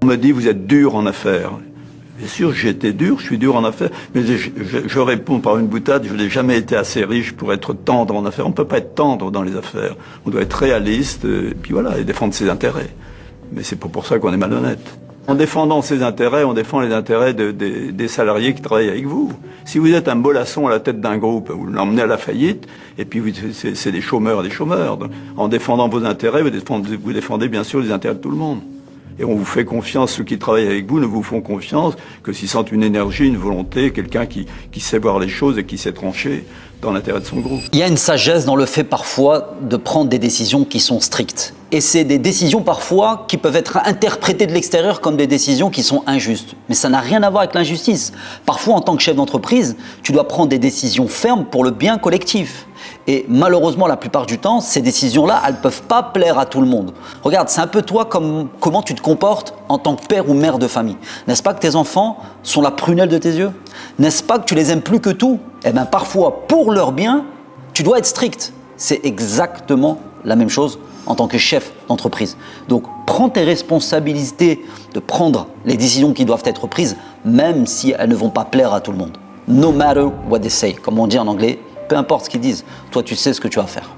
On me dit, vous êtes dur en affaires. Bien sûr, j'ai été dur, je suis dur en affaires, mais je réponds par une boutade, je n'ai jamais été assez riche pour être tendre en affaires. On ne peut pas être tendre dans les affaires. On doit être réaliste, et puis voilà, et défendre ses intérêts. Mais c'est pas pour ça qu'on est malhonnête. En défendant ses intérêts, on défend les intérêts des salariés qui travaillent avec vous. Si vous êtes un mollasson à la tête d'un groupe, vous l'emmenez à la faillite, et puis c'est des chômeurs des chômeurs. Donc, en défendant vos intérêts, vous défendez bien sûr les intérêts de tout le monde. Et on vous fait confiance, ceux qui travaillent avec vous ne vous font confiance que s'ils sentent une énergie, une volonté, quelqu'un qui sait voir les choses et qui sait trancher dans l'intérêt de son groupe. Il y a une sagesse dans le fait parfois de prendre des décisions qui sont strictes. Et c'est des décisions parfois qui peuvent être interprétées de l'extérieur comme des décisions qui sont injustes. Mais ça n'a rien à voir avec l'injustice. Parfois, en tant que chef d'entreprise, tu dois prendre des décisions fermes pour le bien collectif. Et malheureusement, la plupart du temps, ces décisions-là, elles ne peuvent pas plaire à tout le monde. Regarde, c'est un peu toi comment tu te comportes en tant que père ou mère de famille. N'est-ce pas que tes enfants sont la prunelle de tes yeux? N'est-ce pas que tu les aimes plus que tout? Eh bien, parfois, pour leur bien, tu dois être strict. C'est exactement la même chose en tant que chef d'entreprise. Donc, prends tes responsabilités de prendre les décisions qui doivent être prises, même si elles ne vont pas plaire à tout le monde. No matter what they say, comme on dit en anglais. Peu importe ce qu'ils disent, toi tu sais ce que tu vas faire.